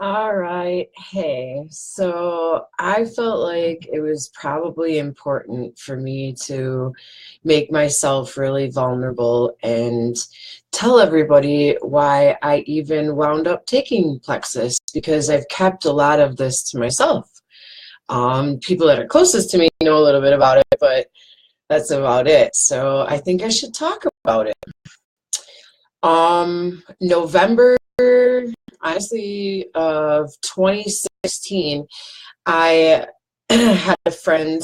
All right. Hey, so I felt like it was probably important for me to make myself really vulnerable and tell everybody why I even wound up taking Plexus because I've kept a lot of this to myself. People that are closest to me know a little bit about it, but that's about it. So I think I should talk about it. November, honestly, of 2016, I had a friend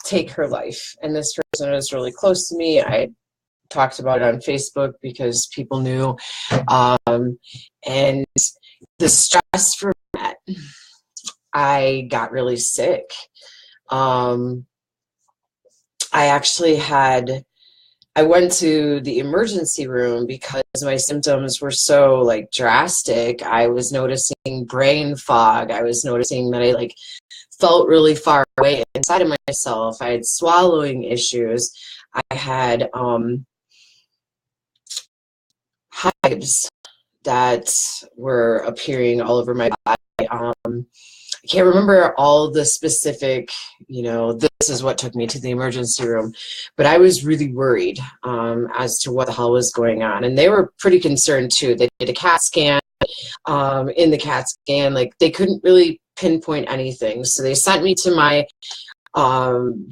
take her life, and this person was really close to me. I talked about it on Facebook because people knew, and the stress from that, I got really sick. Um, I actually had I went to the emergency room because my symptoms were so like drastic. I was noticing brain fog. I was noticing that I like felt really far away inside of myself. I had swallowing issues. I had hives that were appearing all over my body. I can't remember all the specific, this is what took me to the emergency room, but I was really worried as to what the hell was going on. And they were pretty concerned too. They did a CAT scan. In the CAT scan, like they couldn't really pinpoint anything. So they sent me to my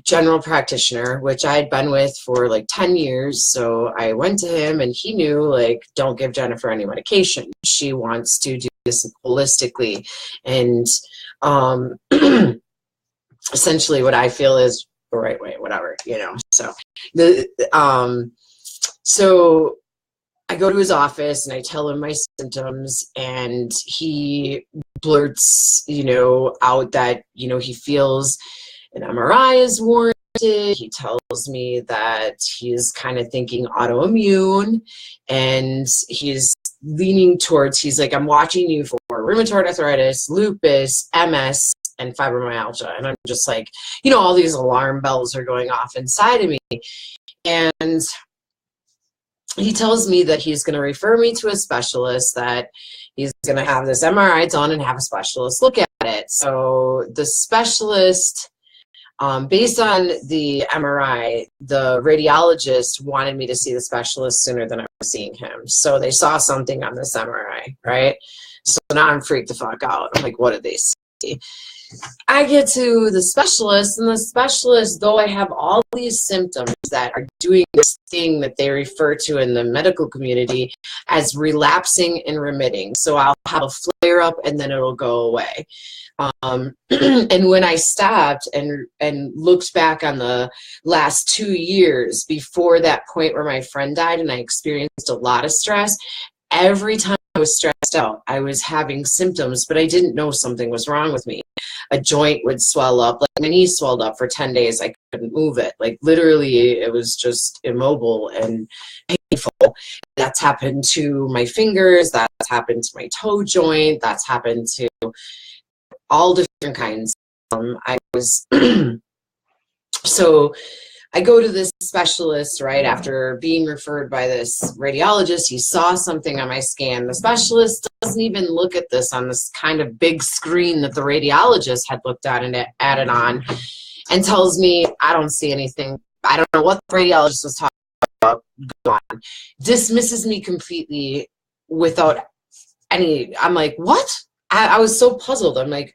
general practitioner, which I had been with for like 10 years. So I went to him and he knew, like, don't give Jennifer any medication. She wants to do this holistically. And essentially what I feel is the right way, whatever. So so I go to his office and I tell him my symptoms, and he blurts, out that, he feels an MRI is warranted. He tells me that he's kind of thinking autoimmune, and he's leaning towards, he's like, I'm watching you for rheumatoid arthritis, lupus, MS, and fibromyalgia. And I'm just like, all these alarm bells are going off inside of me. And he tells me that he's going to refer me to a specialist, that he's going to have this MRI done and have a specialist look at it. So the specialist, based on the MRI, the radiologist wanted me to see the specialist sooner than I was seeing him. So they saw something on this MRI, right? So now I'm freaked the fuck out. I'm like, what did they see? I get to the specialist, and the specialist, though I have all these symptoms that are doing this thing that they refer to in the medical community as relapsing and remitting. So I'll have a flare up and then it'll go away. And when I stopped and looked back on the last 2 years before that point where my friend died and I experienced a lot of stress, every time I was stressed out, I was having symptoms, but I didn't know something was wrong with me. A joint would swell up, like my knee swelled up for 10 days. I couldn't move it. Like literally, it was just immobile and painful. That's happened to my fingers. That's happened to my toe joint. That's happened to all different kinds. I was, so I go to this specialist right after being referred by this radiologist. He saw something on my scan. The specialist doesn't even look at this on this kind of big screen that the radiologist had looked at and added on, and tells me, I don't see anything. I don't know what the radiologist was talking about. Gone. Dismisses me completely without any, I'm like, what? I was so puzzled. I'm like,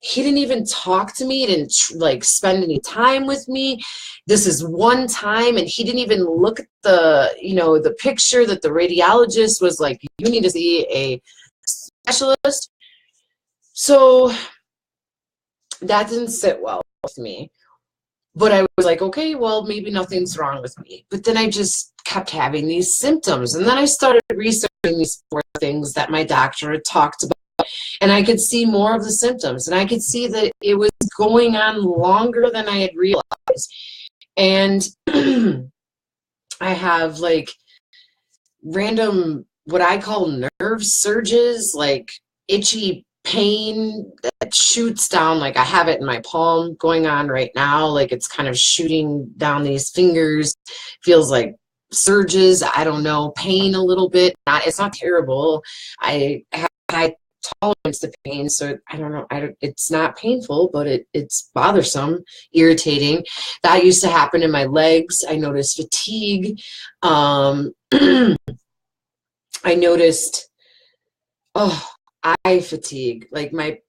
he didn't even talk to me. He didn't like spend any time with me. This is one time, and he didn't even look at the, the picture that the radiologist was like, you need to see a specialist. So that didn't sit well with me. But I was like, okay, well, maybe nothing's wrong with me. But then I just kept having these symptoms. And then I started researching these four things that my doctor had talked about. And I could see more of the symptoms. And I could see that it was going on longer than I had realized. And I have like random, what I call nerve surges, like itchy pain that shoots down. Like I have it in my palm going on right now. Like it's kind of shooting down these fingers. Feels like surges. I don't know, pain a little bit. It's not terrible. I tolerance to pain, so I don't know. It's not painful, but it's bothersome, irritating. That used to happen in my legs. I noticed fatigue. I noticed, oh, eye fatigue. Like my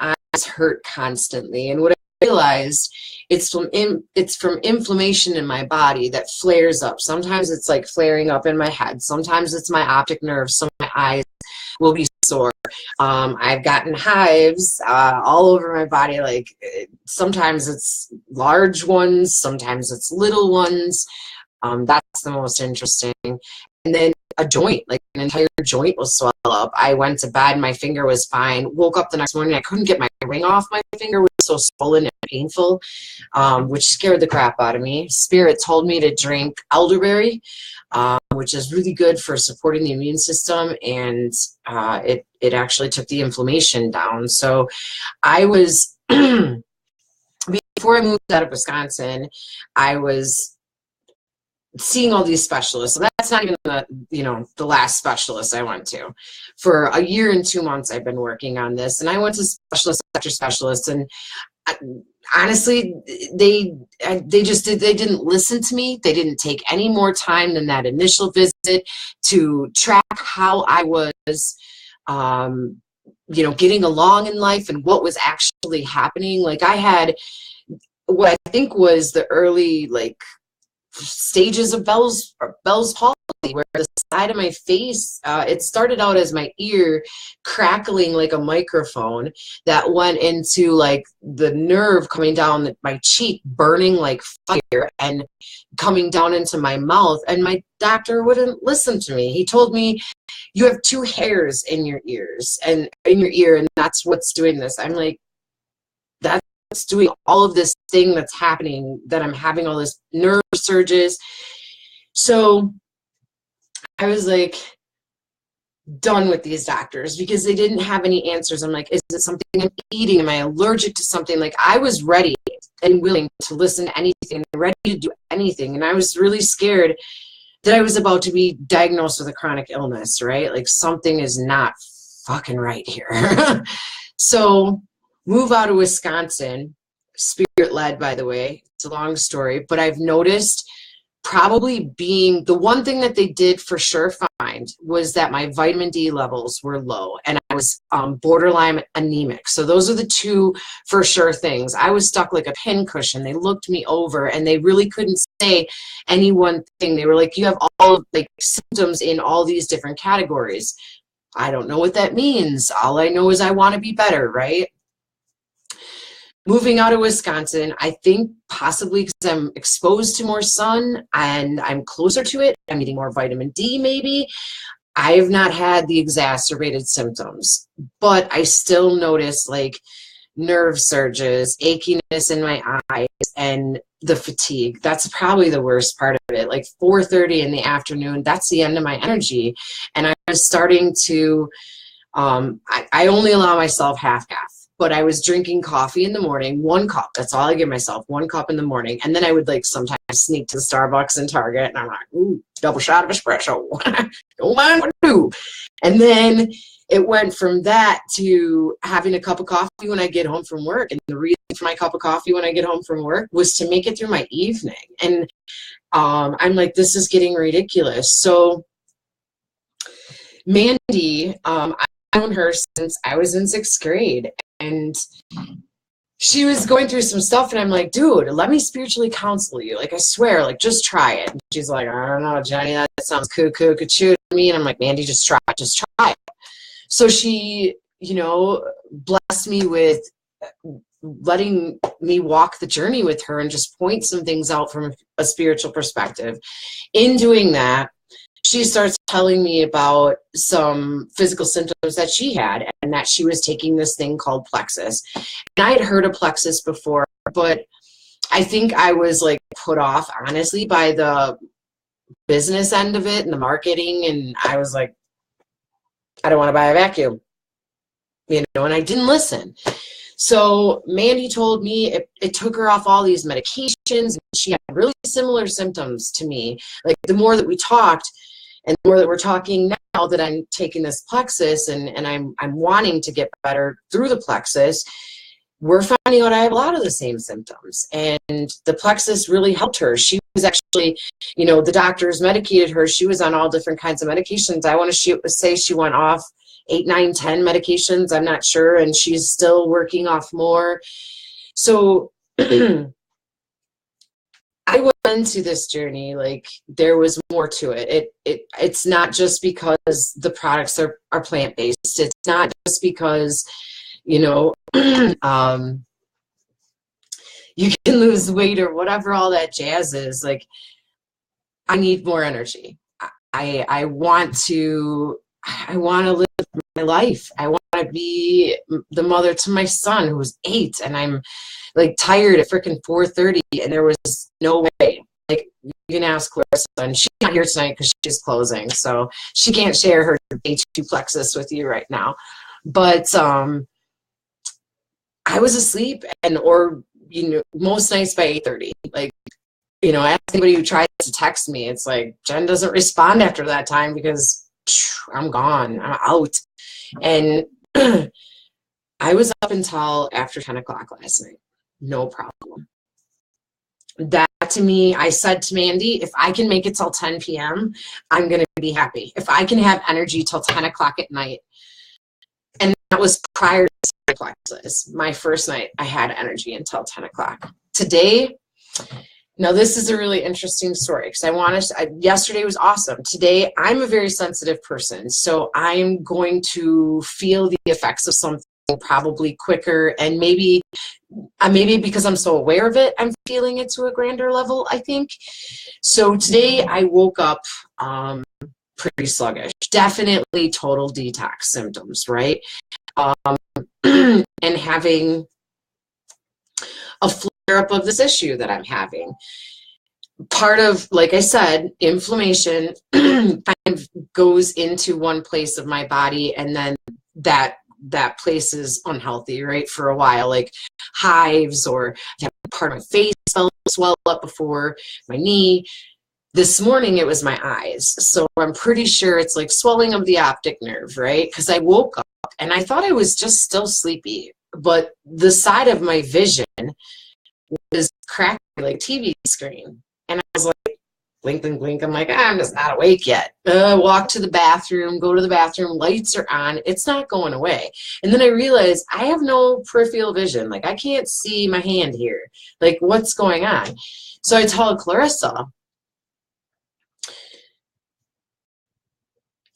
eyes hurt constantly. And what I realized, it's from inflammation in my body that flares up. Sometimes it's like flaring up in my head. Sometimes it's my optic nerve. So my eyes will be sore. I've gotten hives all over my body. Like sometimes it's large ones, sometimes it's little ones. That's the most interesting. And then a joint, like an entire joint will swell up. I went to bed, my finger was fine. Woke up the next morning, I couldn't get my ring off. My finger was so swollen and painful, which scared the crap out of me. Spirit told me to drink elderberry, which is really good for supporting the immune system, and it actually took the inflammation down. So I was, before I moved out of Wisconsin, I was seeing all these specialists. So that's not even the last specialist I went to. For a year and 2 months, I've been working on this, and I went to specialist after specialist, and honestly, they didn't listen to me. They didn't take any more time than that initial visit to track how I was, getting along in life and what was actually happening. Like I had what I think was the early stages of Bell's palsy, where the side of my face, it started out as my ear crackling like a microphone that went into like the nerve coming down my cheek, burning like fire, and coming down into my mouth. And my doctor wouldn't listen to me. He told me, you have 2 hairs in your ears and in your ear, and that's what's doing this. I'm like, that's doing all of this thing that's happening, that I'm having all this nerve surges. So I was like done with these doctors because they didn't have any answers. I'm like, is it something I'm eating? Am I allergic to something? Like I was ready and willing to listen to anything, ready to do anything. And I was really scared that I was about to be diagnosed with a chronic illness, right? Like something is not fucking right here. So move out of Wisconsin, spirit-led, by the way. It's a long story, but I've noticed probably being the one thing that they did for sure find was that my vitamin D levels were low, and I was borderline anemic. So those are the 2 for sure things. I was stuck like a pincushion. They looked me over, and they really couldn't say any one thing. They were like, you have all like symptoms in all these different categories. I don't know what that means. All I know is I want to be better, right? Moving out of Wisconsin, I think possibly because I'm exposed to more sun and I'm closer to it, I'm eating more vitamin D maybe, I've not had the exacerbated symptoms, but I still notice like nerve surges, achiness in my eyes, and the fatigue. That's probably the worst part of it. Like 4:30 in the afternoon, that's the end of my energy. And I was starting to, I only allow myself half. But I was drinking coffee in the morning, 1 cup. That's all I give myself, 1 cup in the morning. And then I would like sometimes sneak to the Starbucks and Target, and I'm like, ooh, double shot of espresso. Don't mind what I do. And then it went from that to having a cup of coffee when I get home from work. And the reason for my cup of coffee when I get home from work was to make it through my evening. And I'm like, this is getting ridiculous. So Mandy, I've known her since I was in 6th grade. And she was going through some stuff, and I'm like, dude, let me spiritually counsel you. Like, I swear, like, just try it. And she's like, I don't know, Jenny, that sounds cuckoo to me. And I'm like, Mandy, just try it. So she, blessed me with letting me walk the journey with her and just point some things out from a spiritual perspective. In doing that, she starts telling me about some physical symptoms that she had, and that she was taking this thing called Plexus. And I had heard of Plexus before, but I think I was like put off, honestly, by the business end of it and the marketing. And I was like, I don't want to buy a vacuum, and I didn't listen. So Mandy told me it took her off all these medications. She had really similar symptoms to me. Like the more that we talked, And the more that we're talking now that I'm taking this Plexus and I'm wanting to get better through the Plexus, we're finding out I have a lot of the same symptoms. And the Plexus really helped her. She was actually, you know, the doctors medicated her. She was on all different kinds of medications. I want to say she went off 8, 9, 10 medications. I'm not sure. And she's still working off more. So I went into this journey like there was more to it. It's not just because the products are plant-based. It's not just because, you know, you can lose weight or whatever all that jazz is. Like, I need more energy. I want to live my life. I want to be the mother to my son who's 8, and I'm like tired at freaking 4:30, and there was no way. Like, you can ask Clarissa, and she's not here tonight because she's closing, so she can't share her H2 Plexus with you right now. But I was asleep, or you know, most nights by 8:30. Like, you know, ask anybody who tries to text me. It's like Jen doesn't respond after that time because I'm gone. I'm out. And I was up until after 10 o'clock last night. No problem. That to me, I said to Mandy, if I can make it till 10 p.m., I'm going to be happy. If I can have energy till 10 o'clock at night. And that was prior to Plexus. My first night, I had energy until 10 o'clock. Today, now this is a really interesting story because yesterday was awesome. Today, I'm a very sensitive person. So I'm going to feel the effects of something probably quicker, and maybe because I'm so aware of it, I'm feeling it to a grander level, I think. So today I woke up pretty sluggish, definitely total detox symptoms, right? And having a flare-up of this issue that I'm having. Part of, like I said, inflammation kind of goes into one place of my body, and then that place is unhealthy, right, for a while, like hives, or part of my face swell up before my knee. This morning it was my eyes, so I'm pretty sure it's like swelling of the optic nerve, right? Because I woke up and I thought I was just still sleepy, but the side of my vision was cracked like TV screen, and I was like, blink and blink. I'm like, I'm just not awake yet. Walk to the bathroom, go to the bathroom, lights are on. It's not going away. And then I realized I have no peripheral vision. Like, I can't see my hand here. Like, what's going on? So I told Clarissa,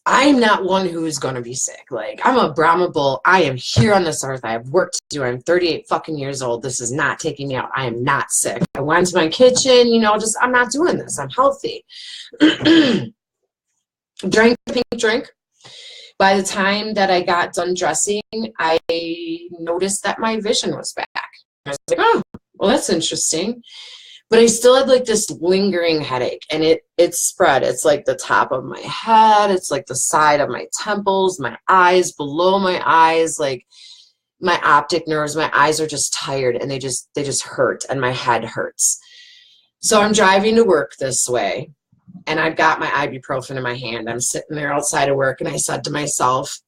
I'm not one who is going to be sick. Like, I'm a Brahma bull. I am here on this earth. I have work to do. I'm 38 fucking years old. This is not taking me out. I am not sick. I went to my kitchen, you know, I'm not doing this. I'm healthy. Drank the pink drink. By the time that I got done dressing, I noticed that my vision was back. I was like, oh, well, that's interesting. But I still had like this lingering headache, and it spread. It's like the top of my head. It's like the side of my temples, my eyes, below my eyes, like my optic nerves. My eyes are just tired, and they just hurt, and my head hurts. So I'm driving to work this way, and I've got my ibuprofen in my hand. I'm sitting there outside of work, and I said to myself,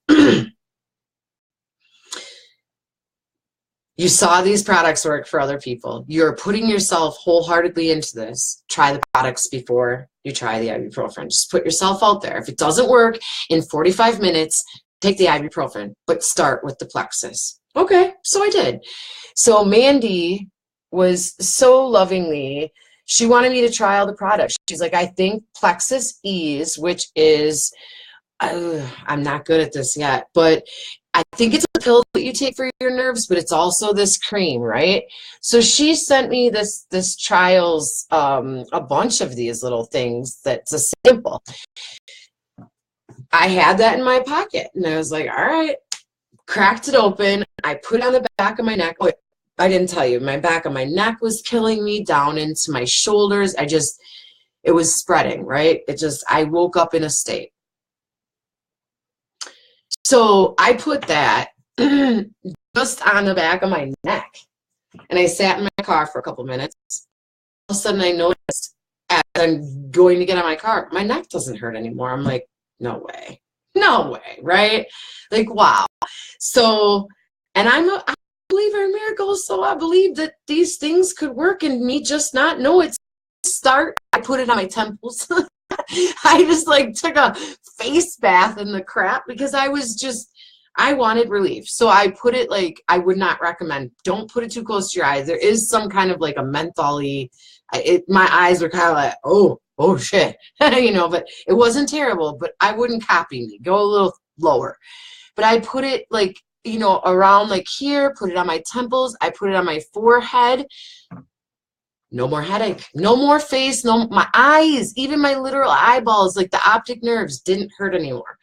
you saw these products work for other people. You're putting yourself wholeheartedly into this. Try the products before you try the ibuprofen. Just put yourself out there. If it doesn't work in 45 minutes, take the ibuprofen, but start with the Plexus. Okay, so I did. So Mandy was so lovingly, she wanted me to try all the products. She's like, I think Plexus Ease, which is, I'm not good at this yet, but I think it's a pill that you take for your nerves, but it's also this cream, right? So she sent me this trials, a bunch of these little things that's a sample. I had that in my pocket, and I was like, all right, cracked it open. I put it on the back of my neck. Oh, I didn't tell you, my back of my neck was killing me, down into my shoulders. It was spreading, right? I woke up in a state. So I put that just on the back of my neck, and I sat in my car for a couple minutes. All of a sudden I noticed as I'm going to get on my car, my neck doesn't hurt anymore. I'm like, no way. No way, right? Like, wow. So, and I believe in miracles, so I believe that these things could work and me just not know it. I put it on my temples. I just like took a face bath in the crap because I wanted relief. So I put it like, I would not recommend, don't put it too close to your eyes. There is some kind of like a mentholy, my eyes were kind of like, oh shit, you know, but it wasn't terrible, but I wouldn't copy me. Go a little lower. But I put it like, you know, around like here, put it on my temples. I put it on my forehead. No more headache, no more face, no, my eyes, even my literal eyeballs, like the optic nerves didn't hurt anymore.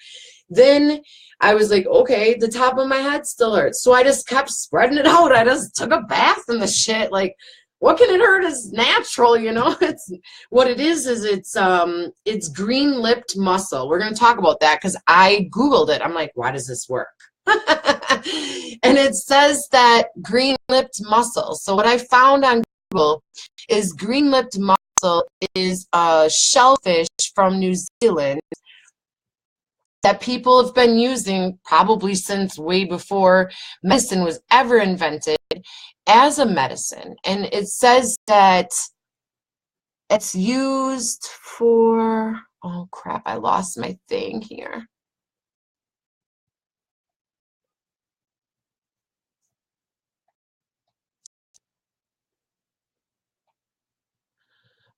Then I was like, okay, the top of my head still hurts. So I just kept spreading it out. I just took a bath in the shit. Like, what can it hurt is natural, you know? It's what it is it's green-lipped muscle. We're going to talk about that because I Googled it. I'm like, why does this work? And it says that green-lipped muscle. So what I found on Google is green-lipped muscle is a shellfish from New Zealand that people have been using probably since way before medicine was ever invented as a medicine. And it says that it's used for, oh crap, I lost my thing here.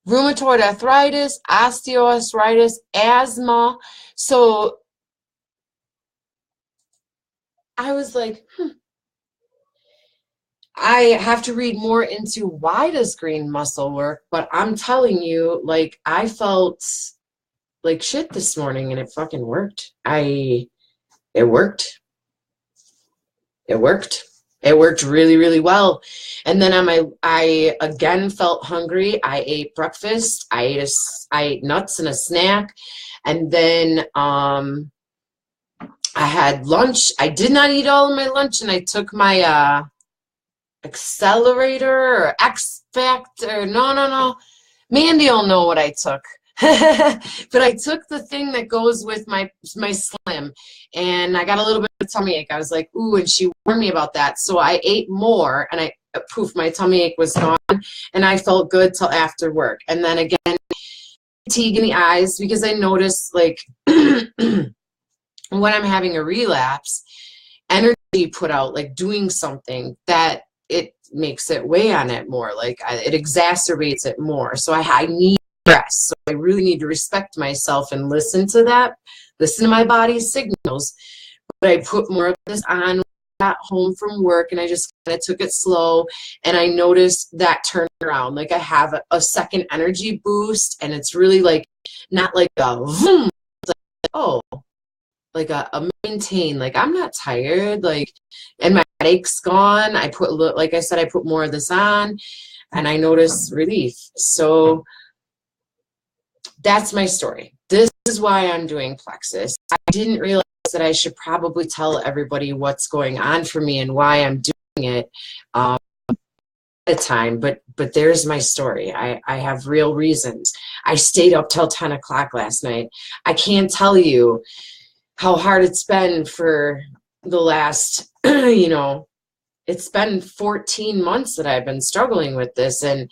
Rheumatoid arthritis, osteoarthritis, asthma. So I was like, I have to read more into why does green muscle work, but I'm telling you, like, I felt like shit this morning and it fucking worked. It worked. It worked. It worked really, really well. And then I again felt hungry. I ate breakfast. I ate nuts and a snack. And then I had lunch. I did not eat all of my lunch, and I took my accelerator or X Factor. No. Mandy will know what I took. But I took the thing that goes with my Slim, and I got a little bit of tummy ache. I was like, ooh, and she warned me about that. So I ate more, and poof, my tummy ache was gone, and I felt good till after work. And then again, fatigue in the eyes, because I noticed, like, when I'm having a relapse, energy put out, like doing something, that it makes it weigh on it more, like it exacerbates it more. So I need rest. So I really need to respect myself and listen to my body's signals. But I put more of this on when I got home from work, and I just kind of took it slow, and I noticed that turnaround. Like, I have a second energy boost, and it's really like not like a vroom, like, oh, like a maintain, like I'm not tired, like, and my headache's gone. I put, like I said, I put more of this on, and I noticed relief. So that's my story. This is why I'm doing Plexus. I didn't realize that I should probably tell everybody what's going on for me and why I'm doing it at a time, but there's my story. I have real reasons. I stayed up till 10 o'clock last night. I can't tell you how hard it's been for the last, you know, it's been 14 months that I've been struggling with this, and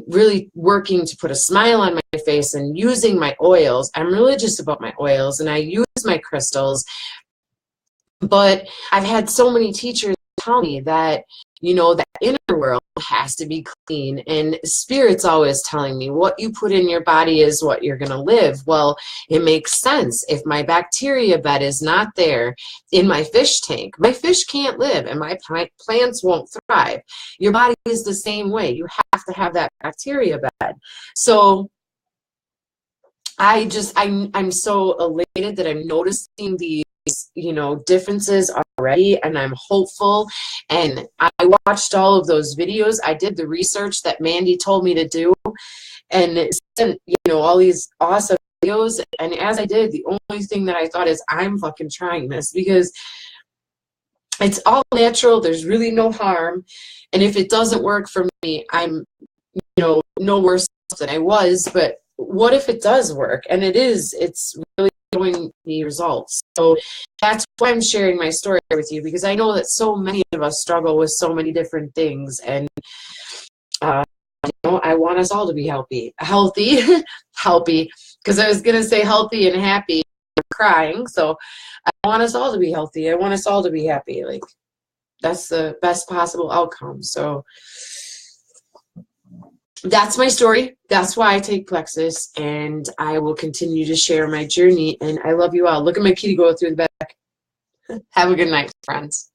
really working to put a smile on my face and using my oils. I'm religious about my oils, and I use my crystals. But I've had so many teachers tell me that, you know, that inner world has to be clean, and spirit's always telling me what you put in your body is what you're going to live. Well, it makes sense. If my bacteria bed is not there in my fish tank, my fish can't live, and my plants won't thrive. Your body is the same way. You have to have that bacteria bed. So I'm so elated that I'm noticing these, you know, differences already, and I'm hopeful. And I watched all of those videos. I did the research that Mandy told me to do, and sent, you know, all these awesome videos. And as I did, the only thing that I thought is, I'm fucking trying this, because it's all natural. There's really no harm. And if it doesn't work for me, I'm, you know, no worse than I was, but what if it does work? And it's really showing me results. So that's why I'm sharing my story with you, because I know that so many of us struggle with so many different things. And I want us all to be healthy, healthy, because I was going to say healthy and happy, crying. So I want us all to be healthy. I want us all to be happy. Like, that's the best possible outcome. So that's my story. That's why I take Plexus, and I will continue to share my journey. And I love you all. Look at my kitty go through the back. Have a good night, friends.